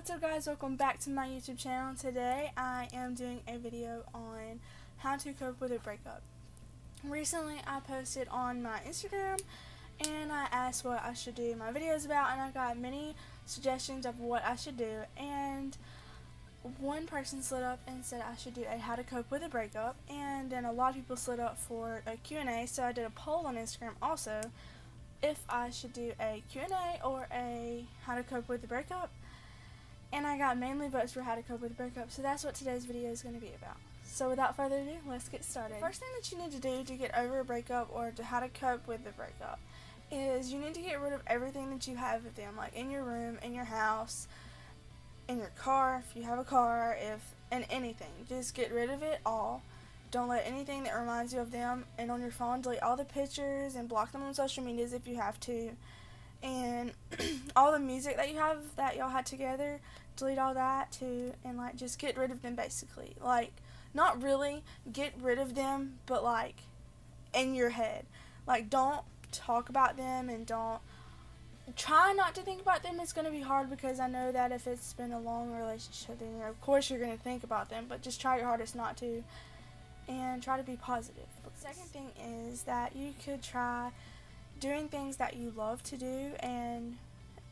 What's up guys, welcome back to my YouTube channel. Today I am doing a video on how to cope with a breakup. Recently I posted on my Instagram and I asked what I should do my videos about, and I got many suggestions of what I should do, and one person slid up and said I should do a how to cope with a breakup, and then a lot of people slid up for a Q&A, so I did a poll on Instagram also if I should do a Q&A or a how to cope with a breakup. And I got mainly votes for how to cope with a breakup, so that's what today's video is going to be about. So without further ado, let's get started. The first thing that you need to do to get over a breakup or to how to cope with the breakup is you need to get rid of everything that you have of them, like in your room, in your house, in your car, if you have a car, and anything. Just get rid of it all. Don't let anything that reminds you of them, and on your phone, delete all the pictures and block them on social medias if you have to. And all the music that you have that y'all had together, delete all that too, and like just get rid of them basically. Like, not really get rid of them, but like in your head. Like, don't talk about them and don't try not to think about them. It's going to be hard because I know that if it's been a long relationship, then of course you're going to think about them, but just try your hardest not to and try to be positive. The second thing is that you could try doing things that you love to do, and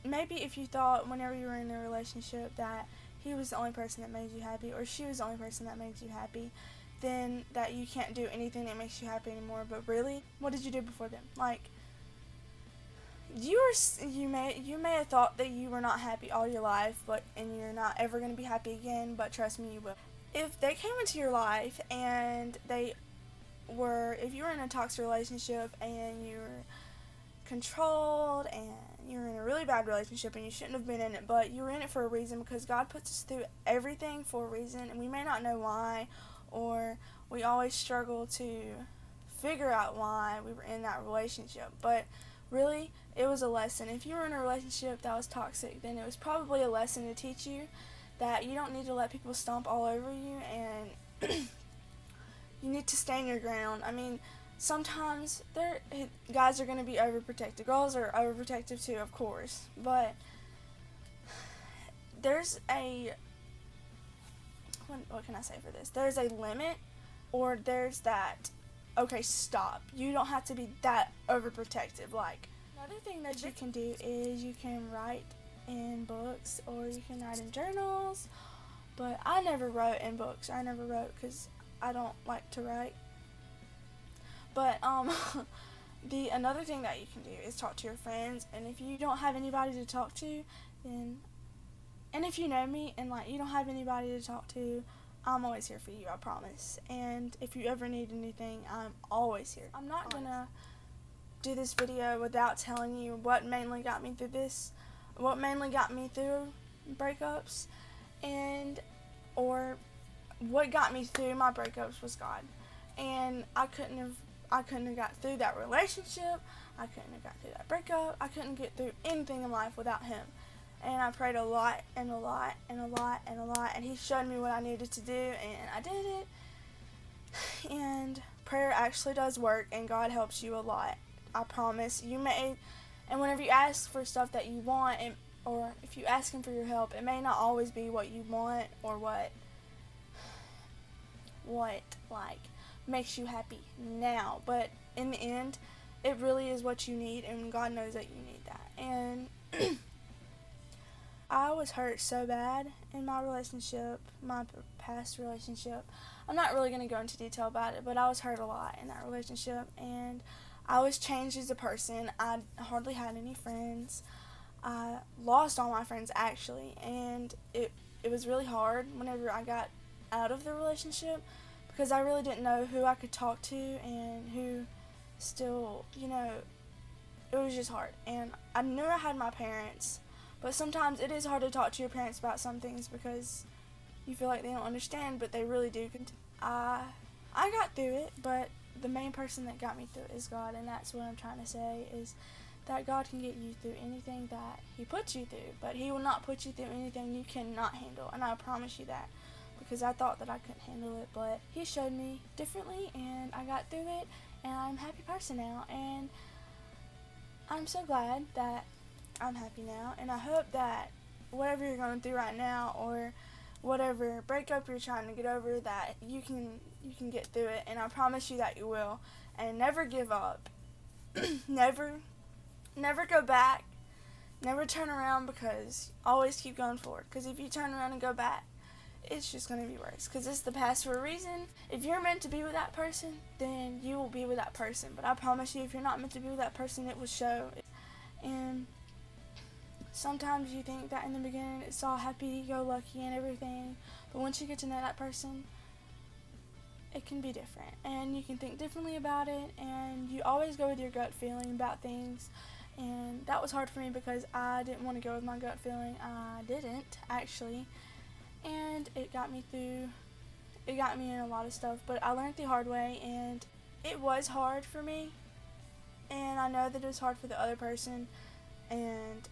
maybe if you thought whenever you were in a relationship that he was the only person that made you happy or she was the only person that made you happy, then that you can't do anything that makes you happy anymore. But really, what did you do before them? Like, you may have thought that you were not happy all your life, and you're not ever going to be happy again, but trust me, you will. If they came into your life and if you were in a toxic relationship and you were controlled and you're in a really bad relationship and you shouldn't have been in it, but you were in it for a reason, because God puts us through everything for a reason, and we may not know why, or we always struggle to figure out why we were in that relationship, but really it was a lesson. If you were in a relationship that was toxic, then it was probably a lesson to teach you that you don't need to let people stomp all over you, and you need to stand your ground. I mean, sometimes guys are going to be overprotective. Girls are overprotective too, of course. But there's what can I say for this? There's a limit, or there's that, okay, stop. You don't have to be that overprotective. Like, another thing that you can do is you can write in books, or you can write in journals. But I never wrote in books. I never wrote because I don't like to write. But another thing that you can do is talk to your friends, and if you don't have anybody to talk to, and if you know me and like you don't have anybody to talk to, I'm always here for you, I promise. And if you ever need anything, I'm always here. I'm not gonna do this video without telling you what mainly got me through breakups, or what got me through my breakups was God. And I couldn't have got through that relationship, I couldn't have got through that breakup, I couldn't get through anything in life without Him. And I prayed a lot and a lot and a lot and a lot, and He showed me what I needed to do, and I did it. And prayer actually does work, and God helps you a lot, I promise. And whenever you ask for stuff that you want, or if you ask Him for your help, it may not always be what you want or what like makes you happy now, but in the end it really is what you need, and God knows that you need that. And I was hurt so bad in my past relationship. I'm not really going to go into detail about it, but I was hurt a lot in that relationship, and I was changed as a person. I hardly had any friends. I lost all my friends actually, and it was really hard whenever I got out of the relationship, because I really didn't know who I could talk to and who still, it was just hard. And I knew I had my parents, but sometimes it is hard to talk to your parents about some things because you feel like they don't understand, but they really do. I got through it, but the main person that got me through it is God, and that's what I'm trying to say, is that God can get you through anything that He puts you through, but He will not put you through anything you cannot handle, and I promise you that, because I thought that I couldn't handle it, but He showed me differently, and I got through it, and I'm a happy person now, and I'm so glad that I'm happy now, and I hope that whatever you're going through right now, or whatever breakup you're trying to get over, that you can get through it, and I promise you that you will. And never give up. never go back. Never turn around, because always keep going forward. Because if you turn around and go back, it's just going to be worse. Because it's the past for a reason. If you're meant to be with that person, then you will be with that person. But I promise you, if you're not meant to be with that person, it will show. And sometimes you think that in the beginning it's all happy-go-lucky and everything. But once you get to know that person, it can be different. And you can think differently about it. And you always go with your gut feeling about things. And that was hard for me, because I didn't want to go with my gut feeling. I didn't, actually. And it got me in a lot of stuff, but I learned the hard way, and it was hard for me, and I know that it was hard for the other person, and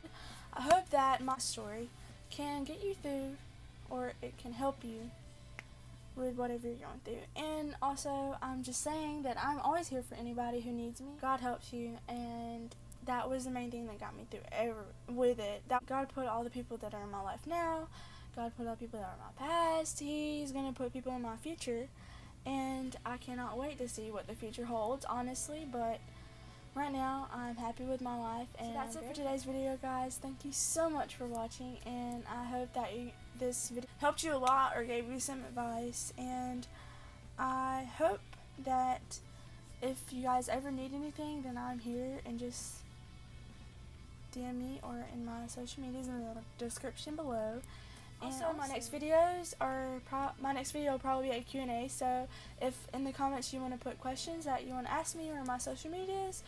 I hope that my story can get you through, or it can help you with whatever you're going through. And also, I'm just saying that I'm always here for anybody who needs me. God helps you, and that was the main thing that got me through with it. That God put all the people that are in my life now. God put all the people that are in my past. He's going to put people in my future. And I cannot wait to see what the future holds, honestly. But right now, I'm happy with my life. And so that's it for today's video, guys. Thank you so much for watching. And I hope that this video helped you a lot, or gave you some advice. And I hope that if you guys ever need anything, then I'm here. And just DM me, or in my social medias in the description below. Also, my next video will probably be a Q&A, so if in the comments you want to put questions that you want to ask me, or my social medias,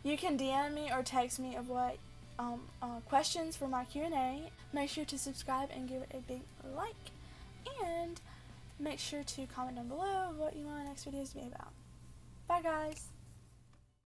you can DM me or text me of what questions for my Q&A. Make sure to subscribe and give it a big like, and make sure to comment down below what you want my next videos to be about. Bye, guys!